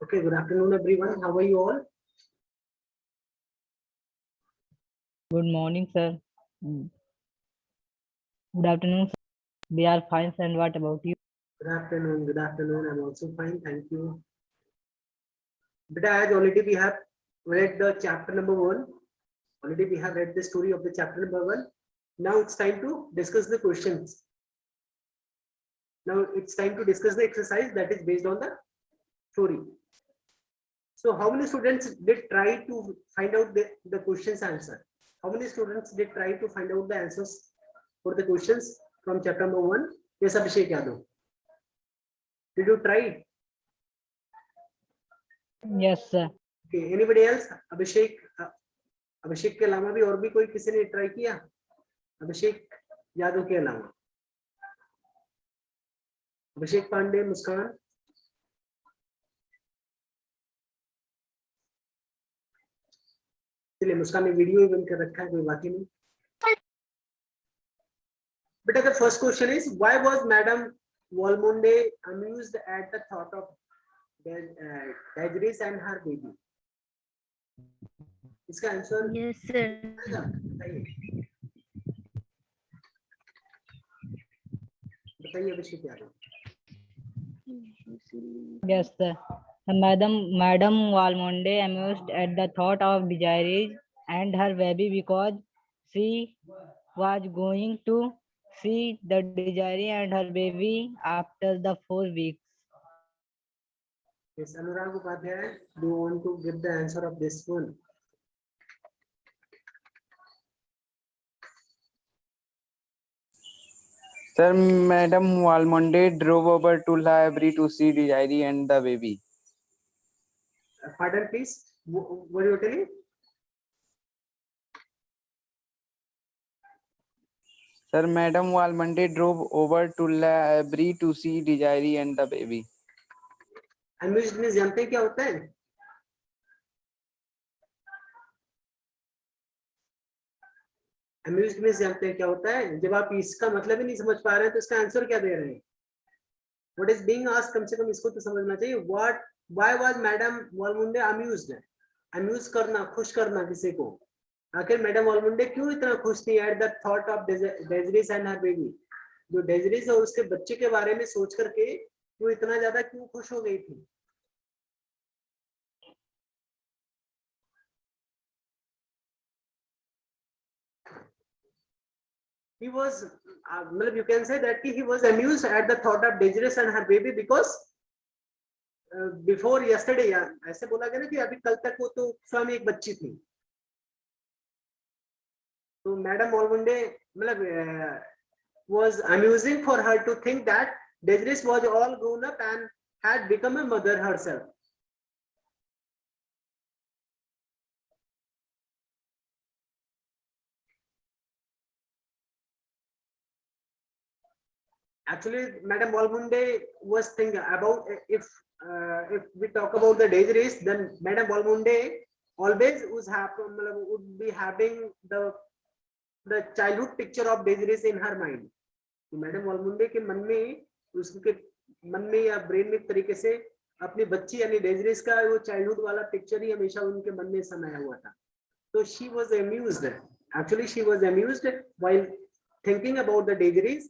Okay, good afternoon, everyone. How are you all? Good morning, sir. Good afternoon, sir. We are fine, sir. And what about you? Good afternoon. Good afternoon. I'm also fine. Thank you. But as already we have read the chapter number 1. Already we have read the story of the chapter number 1. Now it's time to discuss the questions. Now it's time to discuss the exercise that is based on the story. So how many students did try to find out the questions answer? How many students did try to find out the answers for the questions from chapter number 1? Yes, Abhishek Yadav. Did you try it? Yes, sir. Okay, anybody else? अभिषेक के अलावा भी और भी कोई किसी ने try किया? अभिषेक यादव के अलावा अभिषेक पांडे, मुस्कान, चलिए मुस्कान ने वीडियो बंद कर रखा है, कोई बात ही नहीं. बेटा the first question is why was Madam Walmonde amused at the thought of Dagris and her baby? इसका आंसर Yes, sir. बताइए Abhishek Yadav. Yes, sir. Madam Walmonde amused at the thought of Desiree and her baby because she was going to see the Desiree and her baby after the 4 weeks. Yes, Anurag Upadhyay, do you want to give the answer of this one? Sir, Madam Walmonde drove over to library to see Desiree and the baby. Pardon, please. What are you telling? Sir, Madam Walmonde drove over to library to see Desiree and the baby. Amused में जानते हैं क्या होता है? Amused में जानते हैं क्या होता है? जब आप इसका मतलब ही नहीं समझ पा रहे हैं तो इसका आंसर क्या दे रहे हैं? What is being asked, कम से कम इसको तो समझना चाहिए. Why was Madam Walmonde amused? Amuse करना, खुश करना किसी को. आखिर मैडम वॉलमुंडे क्यों इतना खुश थी at the thought of Desiree and her baby? जो डेजरी और उसके बच्चे के बारे में सोच करके वो इतना ज्यादा क्यों खुश हो गई थी? He was, you can say that he was amused at the thought of Desiree and her baby because before yesterday, ऐसे बोला गया ना कि अभी कल तक वो तो स्वयं एक बच्ची थी. तो madam वॉलमुंडे was amusing for her to think that Desiree was all grown up and had become a mother herself. Actually, Madam Walmunde was thinking about if we talk about the Desiree, then Madam Walmunde always would be having the childhood picture of Desiree in her mind. Madam Walmunde के मन में उसके मन में या brain में एक तरीके से अपनी बच्ची यानी Desiree का वो चाइल्डहुड वाला पिक्चर ही हमेशा उनके मन में समाया हुआ था. तो she was amused. Actually, she was amused while thinking about the Desiree.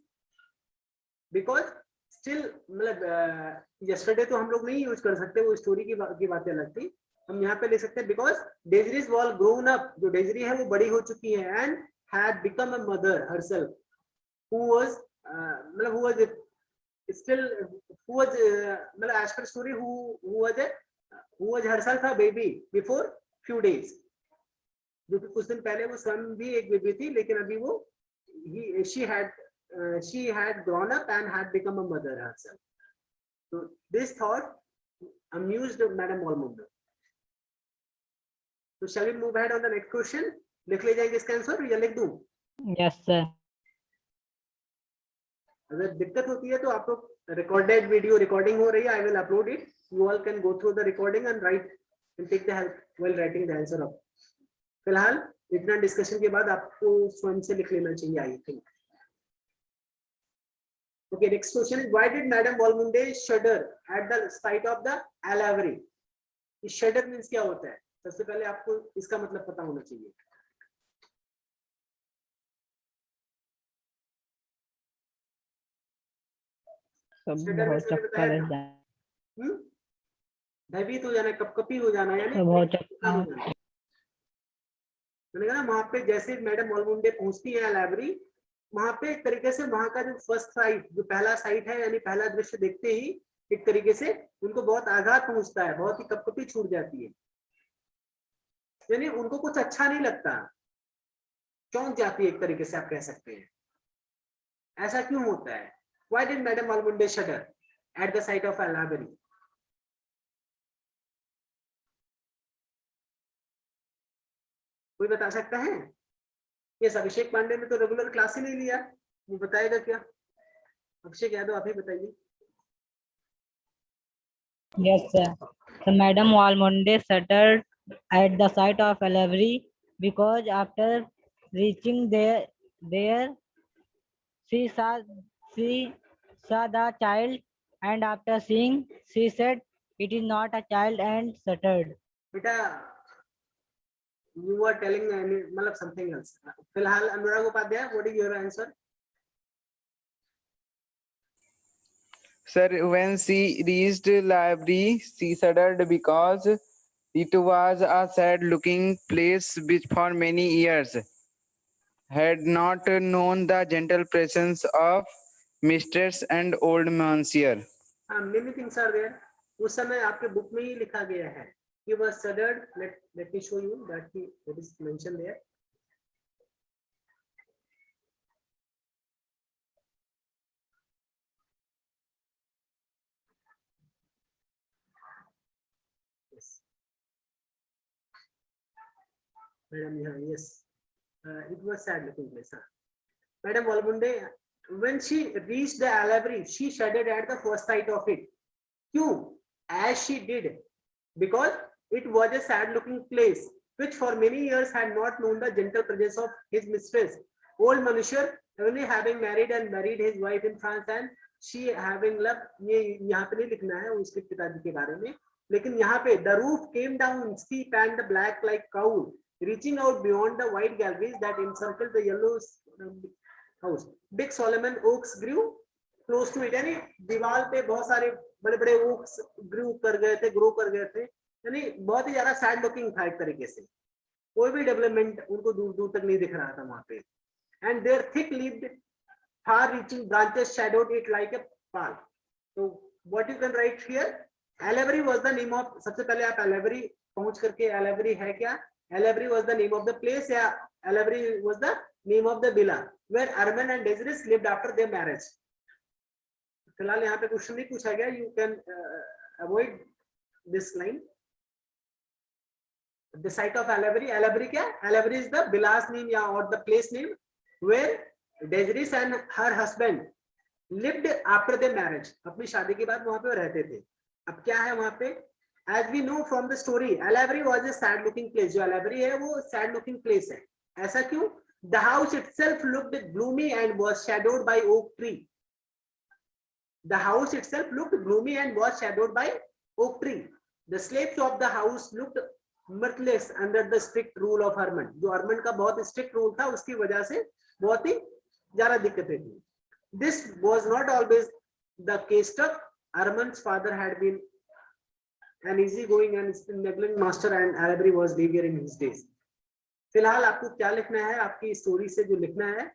Because still मतलब yesterday तो हम लोग नहीं यूज कर सकते, वो स्टोरी की बातें अलग थी. हम यहाँ पे ले सकते हैं because Desiree is all grown up. जो Desiree है वो बड़ी हो चुकी है and had become a mother herself who was मतलब who was still who was मतलब as per story who was herself a baby before few days. जो कि कुछ दिन पहले वो स्वयं भी एक बेबी थी लेकिन अभी वो she had grown up and had become a mother herself. So this thought amused Madam Walmunde. So shall we move ahead on the next question? लिख ले जाएंगे इसका आंसर या लिख दूं? Yes, sir. अगर दिक्कत होती है तो आप लोग recorded video recording हो रही है, I will upload it. You all can go through the recording and write and take the help while writing the answer up. फिलहाल इतना डिस्कशन के बाद आपको स्वयं से लिख लेना चाहिए, I think. Okay, next question is why did Madam Walmunde shudder at the sight of the Alavari? Shader means क्या होता है? सबसे पहले आपको इसका मतलब पता होना चाहिए। सब शेडर बहुत मीन्स मैंने चक्कर बताया है था, भयभीत हो जाना, कपकपी हो जाना, यानी बहुत परेशान हो जाना। मैंने कहा ना वहां पे जैसे मैडम वॉलमुंडे पहुंचती है लाइब्रेरी, वहां पे एक तरीके से वहां का जो फर्स्ट साइट, जो पहला साइट है, यानी पहला दृश्य देखते ही एक तरीके से उनको बहुत आघात पहुंचता है, बहुत ही कपकपी छूट जाती है, यानी उनको कुछ अच्छा नहीं लगता, चौंक जाती है एक तरीके से आप कह सकते हैं। ऐसा क्यों होता है? Why did Madam Walmunde shudder at the sight of a library? कोई बता सकता है? ये अभिषेक पांडे ने तो रेगुलर क्लास ही नहीं लिया, वो बताएगा क्या? अभिषेक यादव आप ही बताइए। Yes, sir. So Madam Walmonde shuddered at the sight of a library because after reaching there she saw the child, and after seeing she said it is not a child and shuddered. बेटा you are telling मतलब something else. फिलहाल अनुराग Upadhyay, what is your answer? Sir, when she reached library, she shuddered because it was a sad-looking place which for many years had not known the gentle presence of mistress and old monsieur. हाँ, many things are there. उस समय आपके book में ही लिखा गया है he was shuddered. Let me show you that what is mentioned there. Yes. Madam, yes. It was sad looking place. Madam Walmunde, when she reached the library, she shuddered at the first sight of it. Kyun? As she did, because it was a sad looking place which for many years had not known the gentle presence of his mistress. Old Manushar, only having married and buried his wife in France, and she having loved, ये यहाँ पे नहीं लिखना है उसके पिताजी के बारे में, लेकिन यहाँ पे the roof came down steep and the black like cowl, reaching out beyond the white galleries that encircled the yellow house. Big Solomon oaks grew close to it, यानी दीवार पे बहुत सारे बड़े बड़े ओक्स ग्रो कर गए थे, यानी बहुत ही ज्यादा सैड लुकिंग था एक तरीके से, कोई भी डेवलपमेंट उनको दूर दूर तक नहीं दिख रहा था वहां पे। And there thick leaved far reaching branches shadowed it like a pall. तो what you can write here, एलेवरी वाज द नेम ऑफ, सबसे पहले आप एलेवरी पहुंच करके, एलेवरी है क्या, एलेवरी was the name of the place, या एलेवरी was the name of the villa where Armand and Desiree lived after their marriage. फिलहाल यहाँ पे क्वेश्चन नहीं पूछा गया, you can avoid this line. The site of Alabari, Alabari क्या? Alabari is the villa's name या or the place name where Desiree and her husband lived after their marriage. अपनी शादी के बाद वहां पे रहते थे। अब क्या है वहां पे? As we know from the story, Alabari was a sad looking place. जो Alabari है वो sad looking place है। ऐसा क्यों? The house itself looked gloomy and was shadowed by oak tree. The house itself looked gloomy and was shadowed by oak tree. The slaves of the house looked mirthless under the strict rule of Herman. जो Herman का बहुत strict rule था, उसकी वजह से बहुत ही ज्यादा दिक्कतें थी। This was not always the case. Herman's father had been an easygoing and negligent master, and Alabari was deviant in his days. फिलहाल आपको क्या लिखना है, आपकी स्टोरी से जो लिखना है,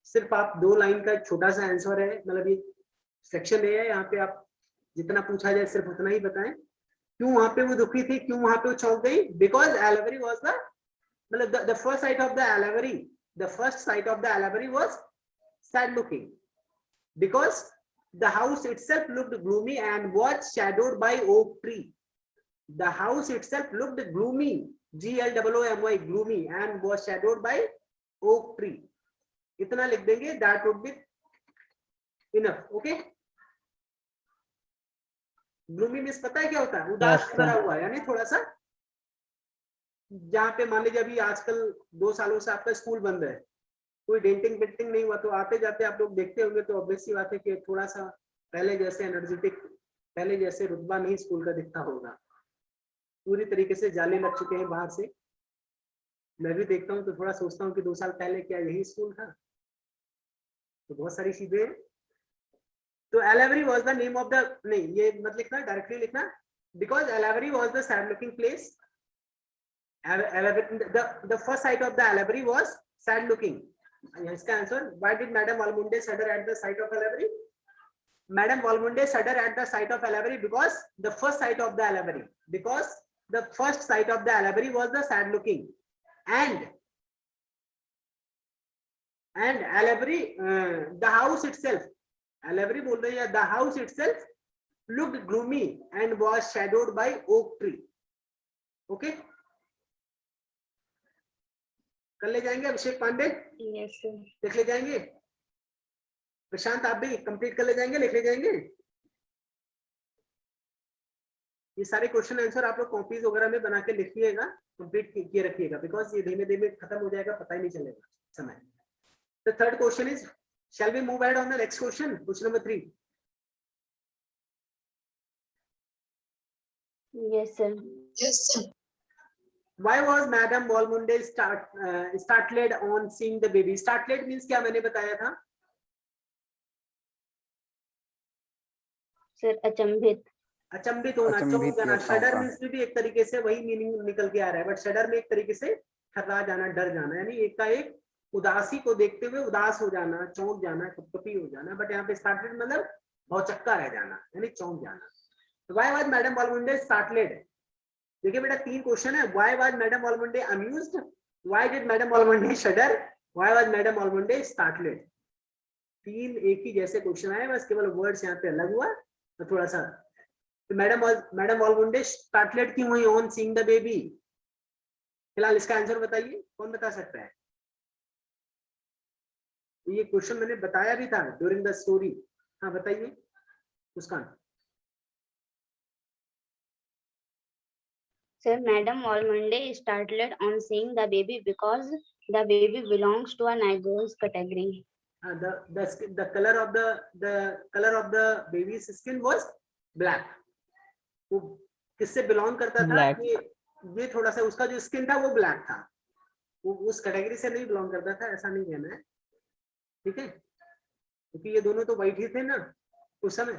सिर्फ आप 2 लाइन का एक छोटा सा आंसर है, मतलब ये सेक्शन ए है, यहाँ पे आप जितना पूछा जाए सिर्फ उतना ही बताएं। क्यों वहां पे वो दुखी थी, क्यों वहां पे वो चौंक गई? बिकॉज एलेवरी वाज द, मतलब the first sight of the एलेवरी, the first sight of the एलेवरी was sad looking, because the house itself looked gloomy and was shadowed by oak tree. The house itself looked gloomy, GLOOMY, gloomy, and was shadowed by oak tree. इतना लिख देंगे, that would be enough. Okay, gloomy means पता है क्या होता है? उदास भरा हुआ, यानी थोड़ा सा, जहाँ पे मान लीजिए अभी आजकल 2 सालों से आपका स्कूल बंद है, कोई डेंटिंग पेंटिंग नहीं हुआ, तो आते जाते आप लोग देखते होंगे, तो ऑब्वियस सी बात है कि थोड़ा सा पहले जैसे एनर्जेटिक, पहले जैसे रुतबा नहीं स्कूल का दिखता होगा। पूरी तरीके से जाले लग चुके हैं बाहर से। मैं भी देखता हूँ तो थोड़ा सोचता हूँ कि 2 साल पहले क्या यही स्कूल था। तो बहुत सारी चीजें। तो एलावरी was the name of the, नहीं ये मत लिखना, डायरेक्टली लिखना, बिकॉज एलावरी was the sad looking place. The first sight of the Alabari was sad looking. इसका answer, why did Madam Walmunde shudder at the sight of Alabari? Madam Walmunde shudder at the sight of Alabari because the first sight of the Alabari, because the first sight of the Alabari was the sad looking, and Alabari, the house itself, Alabari बोल रही है, the house itself looked gloomy and was shadowed by oak tree. Okay, कर ले जाएंगे अभिषेक Pandey? Yes, sir. लिख ले जाएंगे? प्रशांत आप भी कंप्लीट कर ले जाएंगे, लिख ले जाएंगे? ये सारे क्वेश्चन आंसर आप लोग कॉपीज वगैरह में बना के लिखिएगा, कंप्लीट किए रखिएगा, बिकॉज ये धीमे धीमे खत्म हो जाएगा, पता ही नहीं चलेगा समय। The third question is, shall we move ahead on the next question? Question number 3. Yes, sir. Yes, sir. Why was Madam Walmunde startled on seeing the baby? Startled means क्या मैंने बताया था? Sir, अचंभित. अचंभित होना, अचंभित चौंक जाना। या शडर चौंका। मीन्स भी एक तरीके से वही मीनिंग निकल के आ रहा है, बट शडर में एक तरीके से थर्रा जाना, डर जाना, यानी एक का एक उदासी को देखते हुए उदास हो जाना, चौंक जाना, कपकपी हो जाना। बट यहाँ पे स्टार्टलेड मतलब भौचक्का रह जाना, यानी चौंक जाना। Why was Madam Walmunde startled? देखिए बेटा 3 क्वेश्चन है। Why was Madam Walmunde amused? Why did Madam Walmunde shudder? Why was Madam Walmunde startled? 3 एक ही जैसे क्वेश्चन आए, बस केवल वर्ड्स यहाँ पे अलग हुआ तो थोड़ा सा। तो मैडम Walmunde startled क्यों हुई on seeing the baby? फिलहाल इसका आंसर बताइए, कौन बता सकता है? ये क्वेश्चन मैंने बताया भी था ड्यूरिंग द स्टोरी। हाँ बताइए मुस्कान। Sir, Madam Walmunde startled on seeing the baby because the baby belongs to a Negroes category. The color of the baby's skin was black. वो किससे बिलोंग करता था? Black. ये थोड़ा सा उसका जो स्किन था वो ब्लैक था, वो उस कैटेगरी से नहीं बिलोंग करता था, ऐसा नहीं कहना है, ठीक है, क्योंकि ये दोनों तो वाइट ही थे ना उस समय।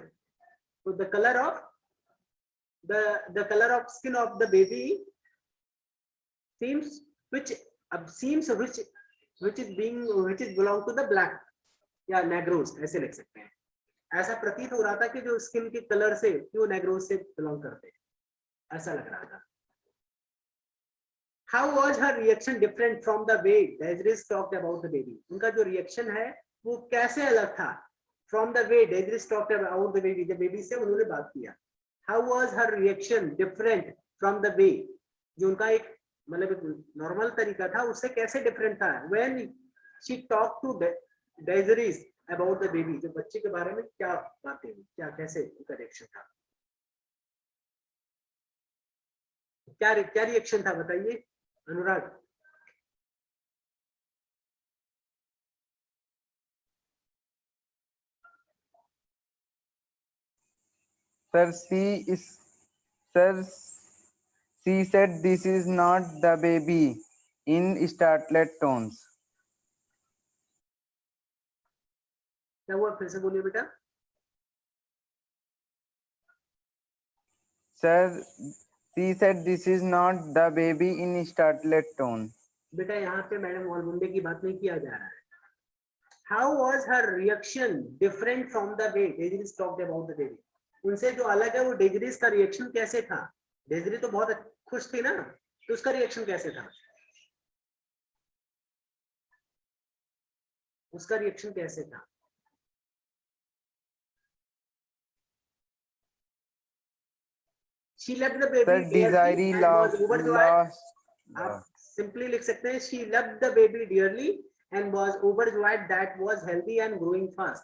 तो the color of skin of the baby seems which is belong to the black या नेग्रोस, ऐसे लिख सकते हैं। ऐसा प्रतीत हो रहा था कि जो स्किन के कलर से वो नेग्रोस से बिलोंग करते हैं, ऐसा लग रहा था। How was her reaction different from the way Desiree talked about the baby? उनका जो रिएक्शन है वो कैसे अलग था from the way Desiree talked about the baby, जब बेबी से उन्होंने बात किया। How was her reaction different from the way, जो उनका एक मतलब नॉर्मल तरीका था उससे कैसे डिफरेंट था when she talked to Desiree about the baby, जो बच्चे के बारे में क्या बातें, क्या कैसे उनका रिएक्शन था, क्या रिएक्शन था बताइए अनुराग। Sir, she said this is not the baby in startled tones. क्या हुआ, फिर से बोलिए बेटा। Sir, she said this is not the baby in startled tone. बेटा यहाँ पे मैडम वॉलमुंडे की बात नहीं किया जा रहा है। How was her reaction different from the way Desiree talked about the baby? उनसे जो अलग है वो डेजरीज का रिएक्शन कैसे था? डेजरी तो बहुत खुश थी ना, तो उसका रिएक्शन कैसे था? उसका रिएक्शन कैसे था? She loved the baby Sir, dearly and was overjoyed. lost. आप सिंपली लिख सकते हैं she loved the baby dearly and was overjoyed that was healthy and growing fast.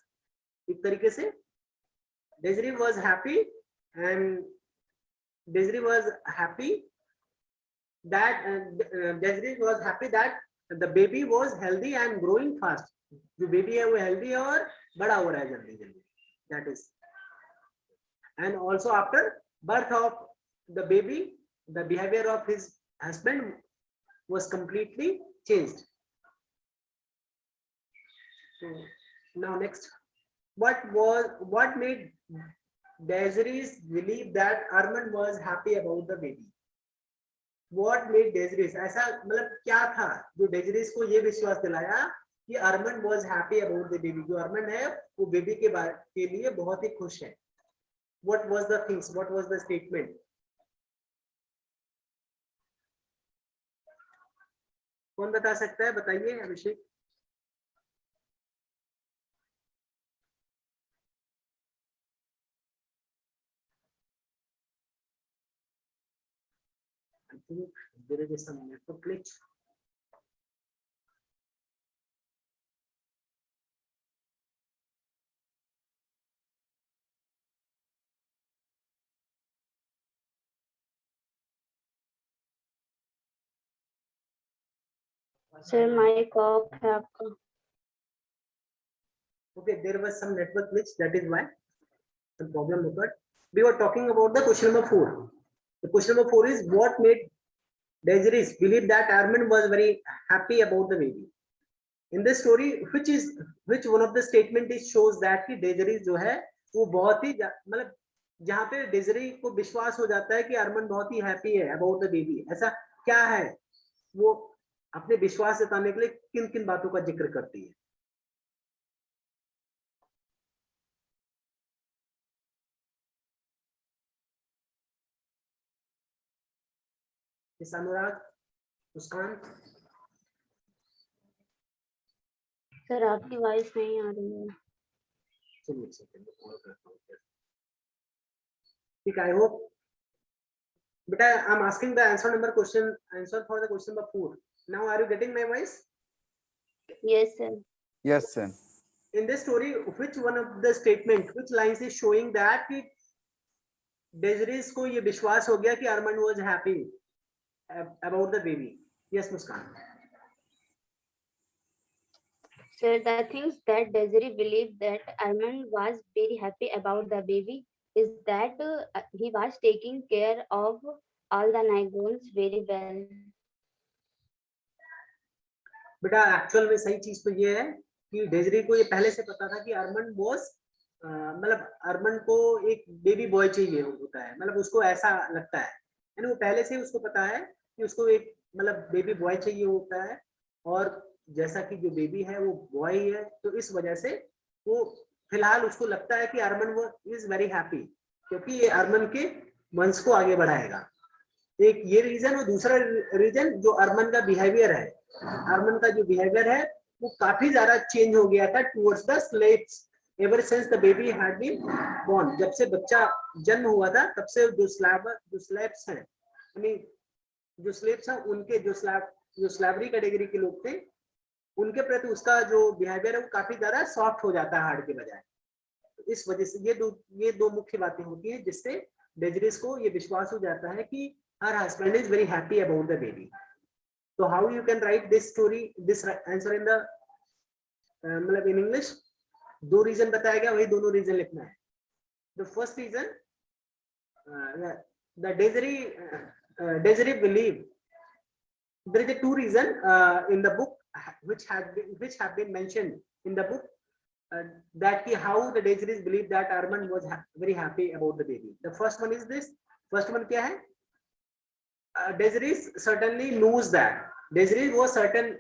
एक तरीके से Desiree was happy and Desiree was happy that the baby was healthy and growing fast. जो baby है वो healthy है और बड़ा हो रहा है जल्दी जल्दी, that is, and also after birth of the baby the behavior of his husband was completely changed. So now next, what made Desiree believe that Armand was happy about the baby? What made Desiree, ऐसा मतलब क्या था जो Desiree को ये विश्वास दिलाया कि Armand was happy about the baby? जो Armand है वो बेबी के लिए बहुत ही खुश है. What was the things? What was the statement? कौन बता सकता है? बताइए अभिषेक. I think there is some network glitch. Sir, mic off है आपका. Okay, there was some network glitch. That is why the problem occurred. We were talking about the question number 4. The question number 4 is what made Desiree believe that Armand was very happy about the baby. In this story, which one of the statement is shows that कि Desiree जो है वो बहुत ही मतलब जहाँ पे Desiree को विश्वास हो जाता है कि Armand बहुत ही happy है about the baby. ऐसा क्या है? वो अपने विश्वास जताने के लिए किन किन बातों का जिक्र करती है? अनुराग, मुस्कान. सर आपकी वॉइस नहीं आ रही है. चलिए सेकंड कॉल करता हूँ. ठीक, I hope. Beta, I'm asking the answer for the question number 4. Now, are you getting my voice? Yes, sir. Yes, sir. In this story, which one of the statement, which lines is showing that Desiree को ये विश्वास हो गया कि Armand was happy about the baby? Yes, Muskan. Sir, the things that Desiree believed that Armand was very happy about the baby is that he was taking care of all the newborns very well. बेटा actual में सही चीज तो ये है कि डेजरी को ये पहले से पता था कि अरमन बॉस मतलब अरमन को एक बेबी बॉय चाहिए होता है, मतलब उसको ऐसा लगता है, यानी वो पहले से उसको पता है कि उसको एक मतलब बेबी बॉय चाहिए होता है, और जैसा कि जो बेबी है वो बॉय है, तो इस वजह से वो फिलहाल उसको लगता है कि अरमन वो इज वेरी हैप्पी, क्योंकि ये अरमन के वंश को आगे बढ़ाएगा. एक ये रीजन, और दूसरा रीजन जो अरमन का बिहेवियर है, अरमन का जो बिहेवियर है वो काफी ज्यादा चेंज हो गया था towards the slaves ever since the baby had been born. जब से बच्चा जन्म हुआ था तब से जो स्लेव्स हैं, यानी जो स्लेव्स हैं उनके जो स्लेवरी कैटेगरी के लोग थे उनके प्रति उसका जो बिहेवियर है वो काफी ज्यादा सॉफ्ट हो जाता है हार्ड के बजाय. इस वजह से ये दो मुख्य बातें होती है जिससे डेजरी को ये विश्वास हो जाता है कि her husband is very happy about the baby. So how you can write this story, this answer in the मतलब in English? दो रीजन बताया गया, वही दोनों रीजन लिखना है. The first reason, the Desiree believe there is a two reason in the book which have been mentioned in the book that how the Desiree believe that Armand was very happy about the baby. The first one is this. First one क्या है? Desiree certainly knows that Desiree was certain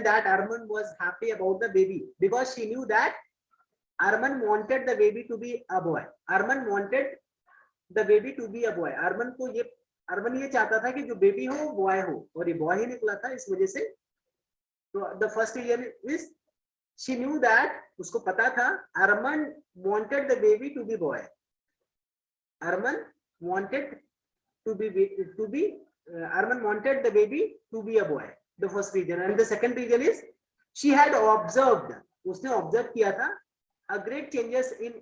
that Armand was happy about the baby because she knew that Armand wanted the baby to be a boy. Armand wanted the baby to be a boy. Armand ये चाहता था कि जो baby हो वो boy हो, और ये बॉय ही निकला था. इस वजह से the first reason is she knew that, उसको पता था Armand wanted the baby to be boy. Armand wanted the baby to be a boy. The first reason. And the second reason is she had observed, उसने observe किया था a great changes in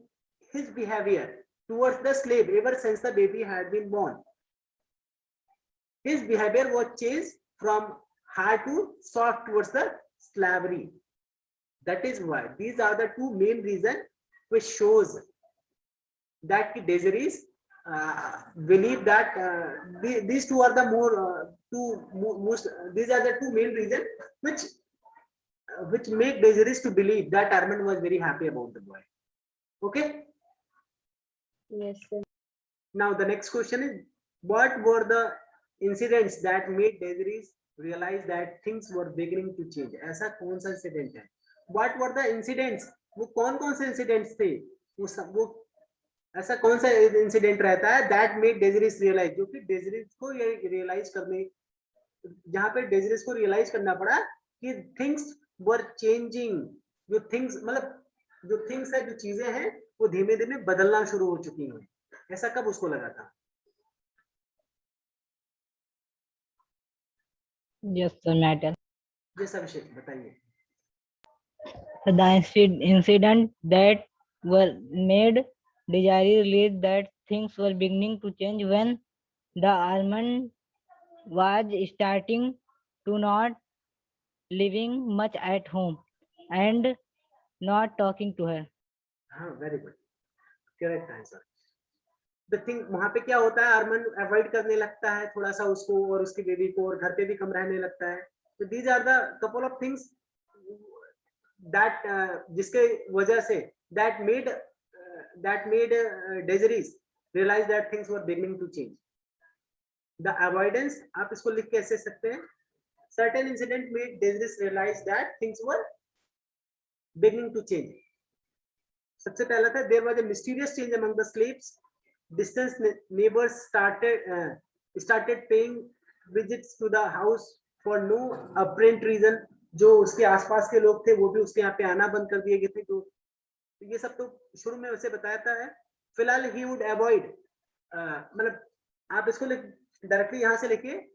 his behavior towards the slave ever since the baby had been born. His behavior was changed from hard to soft towards the slavery. That is why these are the two main reasons which shows that Desiree believe that these two are the most, these are the two main reasons which make Desiree to believe that Armand was very happy about the boy. Okay. Yes, sir. Now the next question is, what were the incidents that made Desiree realize that things were beginning to change? ऐसा कौन सा incident है? What were the incidents? वो कौन से incidents थे? वो ऐसा कौन सा इंसिडेंट रहता है that made Desiree realize, जो कि डेजरीज को ये रियलाइज करने, जहां पे डेजरीज को रियलाइज करना पड़ा कि थिंग्स वर चेंजिंग, जो थिंग्स मतलब जो थिंग्स है, जो चीजें हैं वो धीमे धीमे बदलना शुरू हो चुकी हैं, ऐसा कब उसको लगा था? Yes, sir, matter. जैसा अभिषेक बताइए. The incident that were made Desiree realize that things were beginning to change when the Armand was starting to not living much at home and not talking to her. हाँ, very good, correct answer. The thing, वहां पे क्या होता है, अरमान avoid करने लगता है थोड़ा सा उसको और उसकी बेबी को, और घर पे भी कम रहने लगता है. तो these are the couple of things that जिसके वजह से that made Desiree realize that things were beginning to change. The avoidance, आप इसको लिख के ऐसे सकते हैं, certain incident made Desiree realize that things were beginning to change. सबसे पहला था, there was a mysterious change among the slaves. Distant neighbors started paying visits to the house for no apparent reason. जो उसके आसपास के लोग थे वो भी उसके यहाँ पे आना बंद कर दिए गए थे. तो ये सब तो शुरू में वैसे बताया है. फिलहाल he would avoid, मतलब आप इसको डायरेक्टली यहाँ से लिखिए,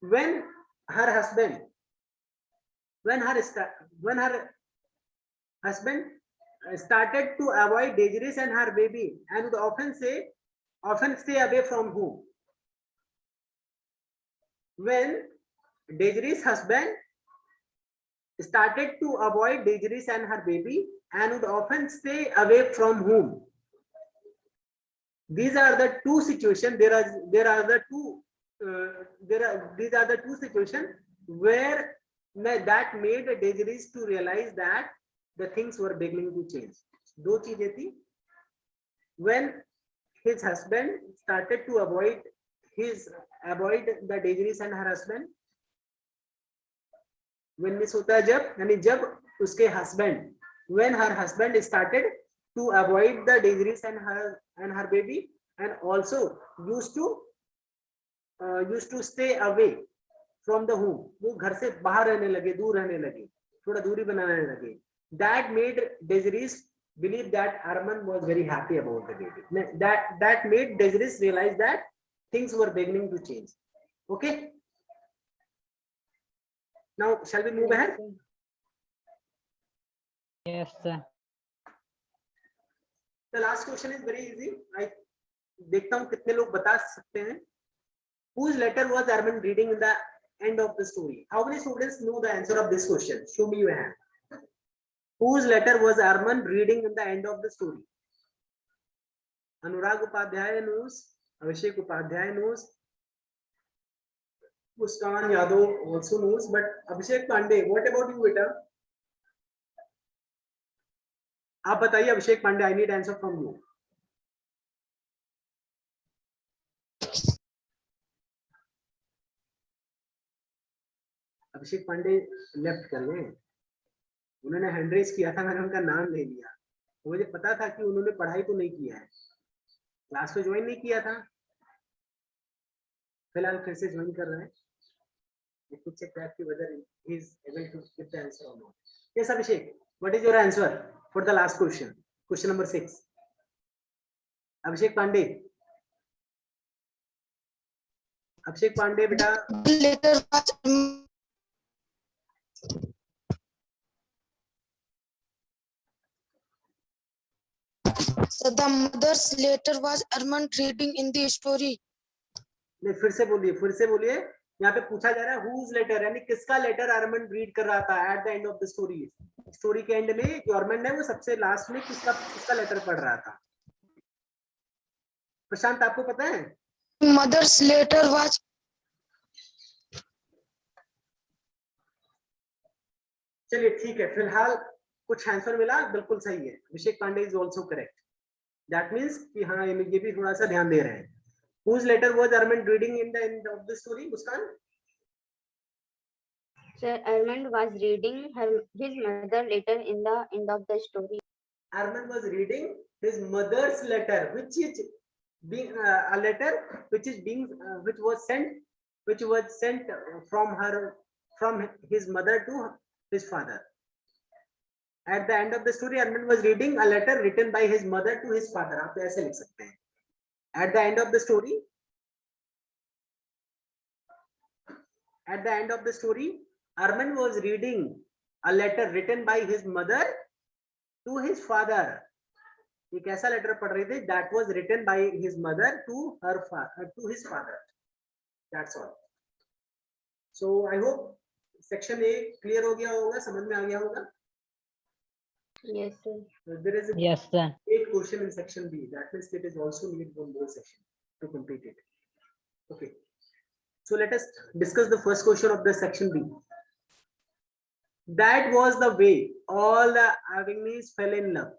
when her husband started to avoid Desiree and her baby and would often stay away from home. When Desiree's husband started to avoid Desiree and her baby and would often stay away from home. These are the two situations. These are the two situations where that made Desiree to realize that the things were beginning to change. दो चीजें थी. When his husband started to avoid the Desiree and her husband. When miss होता है जब, यानी जब उसके husband, when her husband started to avoid the Desiree and her baby and also used to stay away from the home. वो घर से बाहर रहने लगे, दूर रहने लगे, थोड़ा दूरी बनाने लगे. That made Desiree believe that Armand was very happy about the baby. That made Desiree realize that things were beginning to change. Okay. Now, shall we move ahead? Yes, sir. The last question is very easy. I देखता हूँ कितने लोग बता सकते हैं. Whose letter was Armand reading in the end of the story? How many students know the answer of this question? Show me your hand. Whose letter was Armand reading in the end of the story? Anurag Upadhyay knows. Abhishek Upadhyay knows. Muskan Yadav also knows. But Abhishek Pandey, what about you, beta? आप बताइए Abhishek Pandey. I need answer from you. Abhishek Pandey left कर लें. उन्होंने hand raise किया था, मैंने उनका नाम ले लिया. मुझे पता था कि उन्होंने पढ़ाई तो नहीं किया है, क्लास को ज्वाइन नहीं किया था. फिलहाल फिर से ज्वाइन कर रहे हैं. कुछ check that whether he is able to give the answer or not. Yes, Abhishek, what is your answer for the last question? Question number 6. Abhishek Pandey. Abhishek Pandey, beta. Letter was so the mother's letter was Armand reading in the story. नहीं, फिर से बोलिए. यहाँ पे पूछा जा रहा है whose letter, यानी किसका लेटर अरमंड रीड कर रहा था at the end of the story. Story के एंड में जो अरमंड है वो सबसे लास्ट में किसका लेटर पढ़ रहा था. प्रशांत आपको पता है? Mother's letter was चलिए ठीक है, फिलहाल कुछ आंसर मिला, बिल्कुल सही है। Abhishek Pandey is also correct. That means कि हाँ, ये भी थोड़ा सा ध्यान दे रहे हैं। Whose letter was Armand reading in the end of the story? Muskan? Sir, Armand was reading his mother letter in the end of the story. Armand was reading his mother's letter, which is being a letter which is being which was sent from his mother to his father. At the end of the story, Armand was reading a letter written by his mother to his father. आप ऐसे लिख सकते हैं. At the end of the story, Armand was reading a letter written by his mother to his father. ये कैसा letter पढ़ रहे थे? That was written by his mother to his father. That's all. So I hope section A clear हो गया होगा, समझ में आ गया होगा. Yes, sir. There is a Yes, sir. 8 question in section B. That means it is also need one more section to complete it. Okay. So let us discuss the first question of the section B. That was the way all the Avenis fell in love,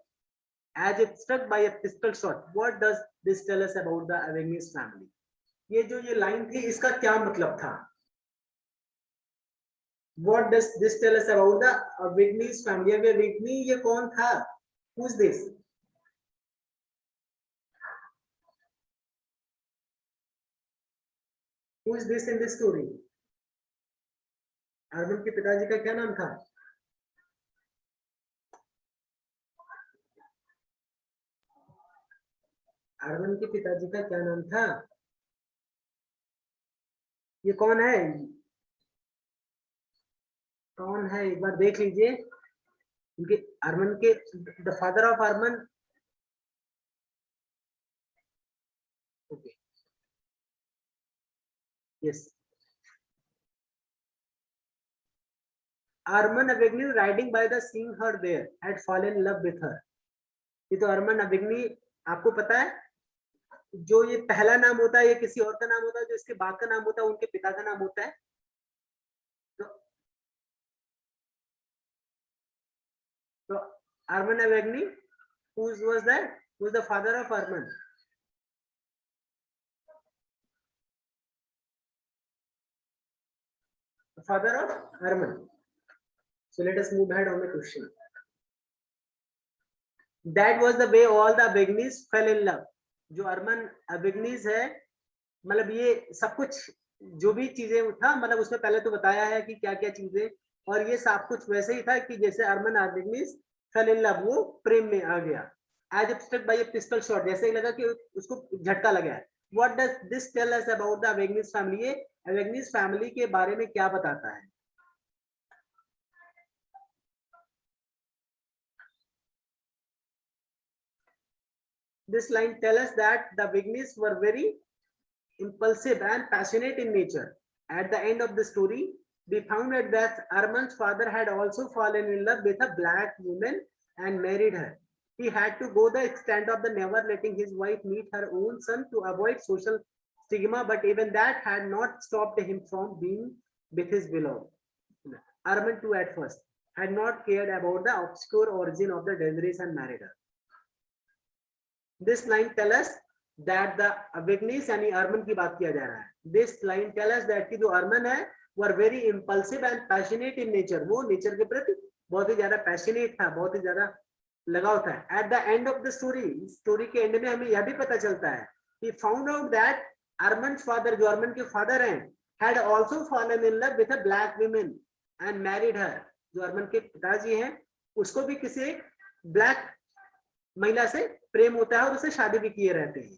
as if struck by a pistol shot. What does this tell us about the Avenis family? ये जो ये line थी, इसका क्या मतलब था? What does this tell us about the Avenis family? अब Avigny ये कौन था? Who's this? Who is this in this story? Arvind के पिताजी का क्या नाम था? अरविंद के पिताजी का क्या नाम था? ये कौन है? कौन है? एक बार देख लीजिए। उनके अरविंद के the father of Arvind. Okay, yes, Arman Avigny riding by the seeing her there had fallen in love with her. ये तो Arman Avigny, आपको पता है जो ये पहला नाम होता है, ये किसी और का नाम होता है, जो इसके बाद का नाम होता है उनके पिता का नाम होता है। तो Arman Avigny, who was that? Who was the father of Arman? The father of Arman. So let us move ahead on the question. That was the way all the Avignis fell in love. जो अरमन अविग्नीज है, मतलब ये सब कुछ जो भी चीजें था, मतलब उसमें पहले तो बताया है कि क्या क्या चीजें, और ये सब कुछ वैसे ही था कि जैसे अरमन अविग्नीज फेल इन लव, वो प्रेम में आ गया। As if struck by a pistol shot, जैसे ही लगा कि उसको झटका लगा। What does this tell us about the अविग्नीज फैमिली? ये अविग्नीज फैमिली के बारे में क्या बताता है? This line tells us that the Avignis were very impulsive and passionate in nature. At the end of the story, we found out that Arman's father had also fallen in love with a black woman and married her. He had to go the extent of the never letting his wife meet her own son to avoid social stigma, but even that had not stopped him from being with his beloved. Arman too at first had not cared about the obscure origin of the Daenerys and married her. This line tells us that the Avignis यानी अरमन की बात किया जा रहा है। This line tells us that कि जो अरमन है were very impulsive and passionate in nature. वो नेचर के प्रति बहुत ही ज्यादा पैशनेट था, बहुत ही ज्यादा लगाव था। At the end of the story के एंड में हमें यह भी पता चलता है he found out that Arman's father, जो अरमन के फादर हैं, had also fallen in love with a black woman and married her. जो अरमन के पिताजी हैं, उसको भी किसी ब्लैक महिला से प्रेम होता है और उसे शादी भी किए रहते हैं।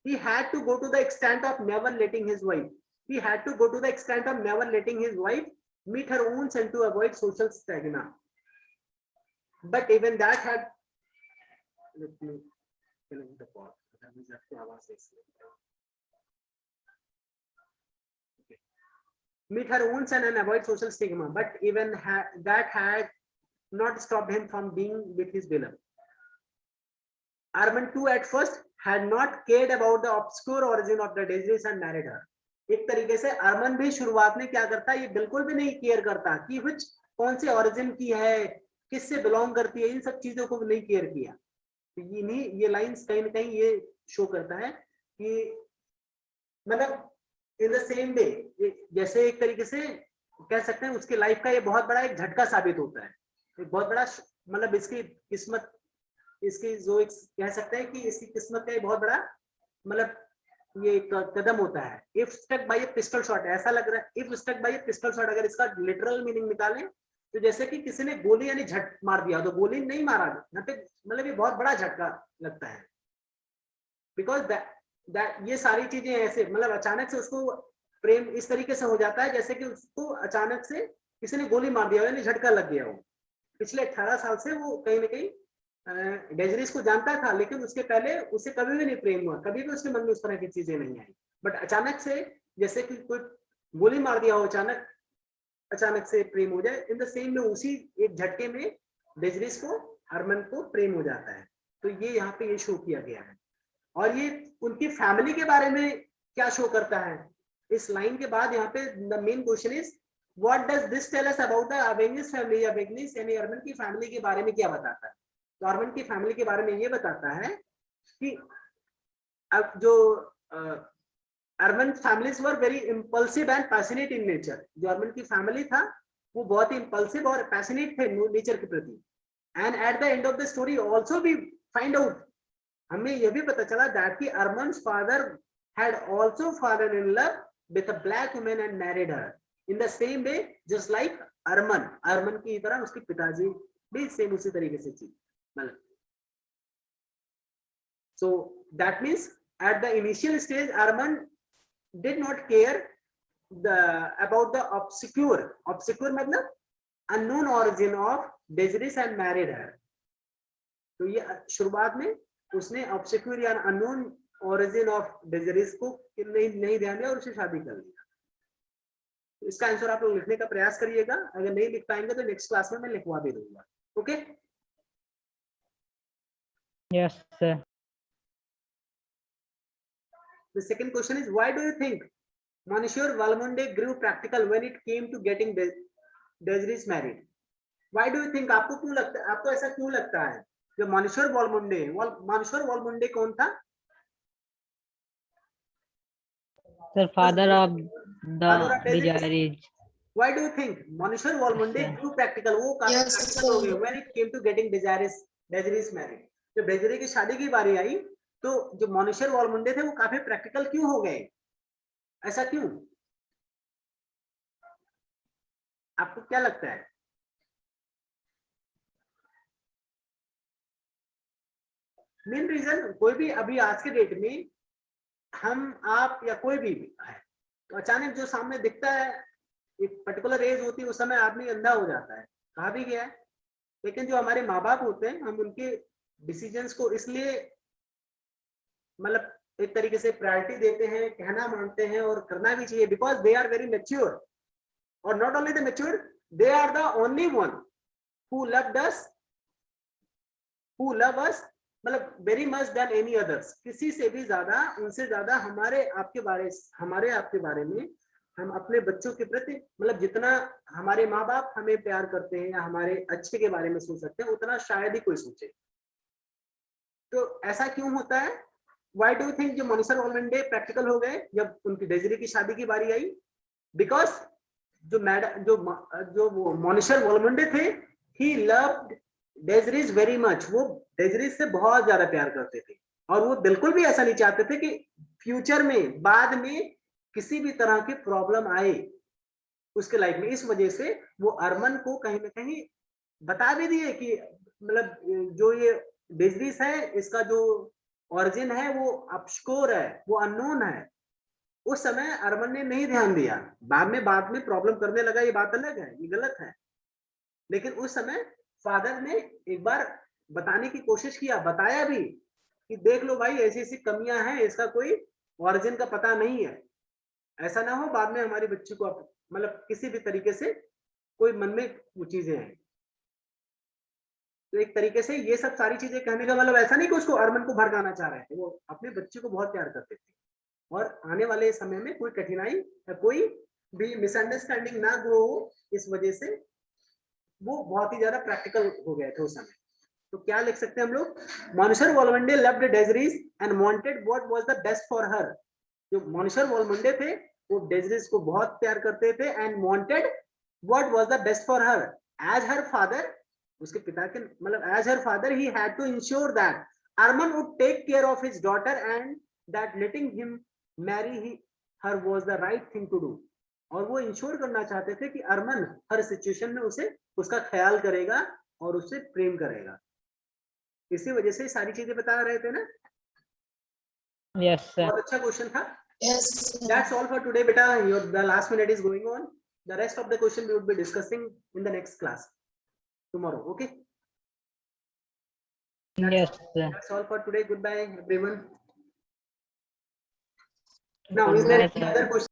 He had to go to the extent of never letting his wife. He had to go to the extent of never letting his wife meet her own son to avoid social stigma. But even that had. Let me connect the port. Meet her own son and avoid social stigma. But even that had not stopped him from being with his beloved. Arman too at first had not cared about the obscure origin of the Desiree and married her. एक तरीके से अरमान भी शुरुआत में क्या करता है, ये बिल्कुल भी नहीं केयर करता कि which कौन से origin की है, किससे बिलोंग करती है, इन सब चीजों को नहीं केयर किया। ये लाइंस कहीं ना कहीं ये शो करता है कि मतलब इन द सेम वे, जैसे एक तरीके से कह सकते हैं उसकी लाइफ का ये बहुत बड़ा एक झटका साबित होता है, एक बहुत बड़ा मतलब इसकी किस्मत, इसकी जो एक कह सकते हैं कि इसकी किस्मत का एक बहुत बड़ा मतलब ये एक कदम होता है। If struck by a pistol shot, ऐसा लग रहा है if struck by a pistol shot, अगर इसका लिटरल मीनिंग निकालें तो जैसे कि किसी ने गोली यानी झट मार दिया, तो गोली नहीं मारा यहाँ पे, मतलब ये बहुत बड़ा झटका लगता है। बिकॉज दैट ये सारी चीजें ऐसे मतलब अचानक से उसको प्रेम इस तरीके से हो जाता है जैसे कि उसको अचानक से किसी ने गोली मार दिया यानी झटका लग गया हो। पिछले 18 साल से वो कहीं ना कहीं डेजरीज को जानता था, लेकिन उसके पहले उसे कभी भी नहीं प्रेम हुआ, कभी भी उसके मन में उस तरह की चीजें नहीं आई। बट अचानक से जैसे कि कोई गोली मार दिया हो, अचानक से प्रेम हो जाए, इन द सेम में उसी एक झटके में डेजरीज को अरमान को प्रेम हो जाता है। तो ये यहाँ पे ये शो किया गया है। और ये उनकी फैमिली के बारे में क्या शो करता है इस लाइन के बाद, यहाँ पे the main question is what does this tell us about the अवेनिस फैमिली। अवेनिस यानी अरमान की फैमिली के बारे में क्या बताता है? तो अरमान की फैमिली के बारे में ये बताता है कि अब जो Armand families were very impulsive and passionate in nature. जो अरमान की फैमिली था वो बहुत ही इम्पल्सिव और पैशनेट थे नेचर के प्रति। And at the end of the story also we find out, हमें यह भी पता चला दैट कि अरमान's father had also fallen in love with a black woman and married her in the same way just like अरमान की तरह उसके पिताजी भी सेम उसी तरीके से थी मतलब। So that means at the initial stage Arman did not care about the obscure मतलब unknown origin of Desiree and married her। तो ये शुरुआत में उसने obscure या unknown origin of Desiree को नहीं ध्यान दिया और उससे शादी कर लिया। तो इसका आंसर आप लोग लिखने का प्रयास करिएगा, अगर नहीं लिख पाएंगे तो नेक्स्ट क्लास में मैं लिखवा भी दूंगा। Okay? Yes, sir. The second question is, why do you think Monsieur Valmont grew practical when it came to getting Desiree married? Why do you think, आपको क्यों लगता है, आपको ऐसा क्यों लगता है जो Monsieur Valmont कौन था? Sir, father of the Desiree. Why do you think Monsieur Valmont grew practical? वो काफी Yes, practical हो sir. गए when it came to getting Desiree married। जब डेजरी की शादी की बारी आई तो जो मॉनिशर वॉलमुंडे थे वो काफी प्रैक्टिकल क्यों हो गए, ऐसा क्यों? आपको क्या लगता है? मेन रीजन कोई भी अभी आज के डेट में हम आप या कोई भी है तो अचानक जो सामने दिखता है एक पर्टिकुलर एज होती है उस समय आदमी अंधा हो जाता है, कहा भी गया है। लेकिन जो हमारे माँ बाप होते हैं हम उनके डिसीजंस को इसलिए मतलब एक तरीके से प्रायोरिटी देते हैं, कहना मानते हैं और करना भी चाहिए, because they are very mature और not only the mature, they are the only one who loved us, who love us मतलब very much then any others. किसी से भी ज्यादा, उनसे ज्यादा हमारे आपके बारे में हम अपने बच्चों के प्रति मतलब जितना हमारे माँ बाप हमें प्यार करते हैं या हमारे अच्छे के बारे में सोच सकते हैं उतना शायद ही कोई सोचे। तो ऐसा क्यों होता है? Why do you think जो मॉनिशर वॉलमुंडे प्रैक्टिकल हो गए जब उनकी डेजरी की शादी की बारी आई? बिकॉज जो वो मॉनिशर वॉलमुंडे थे, he loved डेजरी वेरी मच, वो डेजरी से बहुत ज्यादा प्यार करते थे और वो बिल्कुल भी ऐसा नहीं चाहते थे कि फ्यूचर में बाद में किसी भी तरह की प्रॉब्लम आए उसके लाइफ में। इस वजह से वो अरमान को कहीं ना कहीं बता भी दिए कि मतलब जो ये डेजरी है इसका जो ओरिजिन है वो ऑब्स्क्योर है, वो अननोन है। उस समय अरमान ने नहीं ध्यान दिया, बाद में प्रॉब्लम करने लगा, ये बात अलग है, ये गलत है। लेकिन उस समय फादर ने एक बार बताने की कोशिश किया, बताया भी कि देख लो भाई ऐसी ऐसी कमियां हैं, इसका कोई ओरिजिन का पता नहीं है, ऐसा ना हो बाद में हमारी बच्ची को मतलब किसी भी तरीके से कोई मन में वो चीजें हैं। तो एक तरीके से ये सब सारी चीजें कहने का मतलब ऐसा नहीं कि उसको अरमान को भड़काना चाह रहे थे, वो अपने बच्चे को बहुत प्यार करते थे और आने वाले समय में कोई कठिनाई या कोई भी मिसअंडरस्टैंडिंग ना हो, इस वजह से वो बहुत ही ज्यादा प्रैक्टिकल हो गए थे उस समय। तो क्या लिख सकते हैं हम लोग, Monsieur Valmonde loved Desiree and wanted what was the best for her. जो मॉनिशर वॉलमुंडे थे वो डेजरीज को बहुत प्यार करते थे and wanted what was the best for her as her father, उसके पिता के मतलब as her father he had to ensure that Armand would take care of his daughter and that letting him marry her was the right thing to do. और वो ensure करना चाहते थे कि अरमान हर सिचुएशन में उसे उसका ख्याल करेगा और उससे प्रेम करेगा। इसी वजह से सारी चीजें बता रहे थे ना। Yes, sir. बहुत अच्छा क्वेश्चन था। Yes. That's all for today, beta. The last minute is going on. The rest of the question we would be discussing in the next class tomorrow. Okay. Yes, sir. That's all for today. Goodbye, everyone. Now, is there Goodbye, any sir. other question?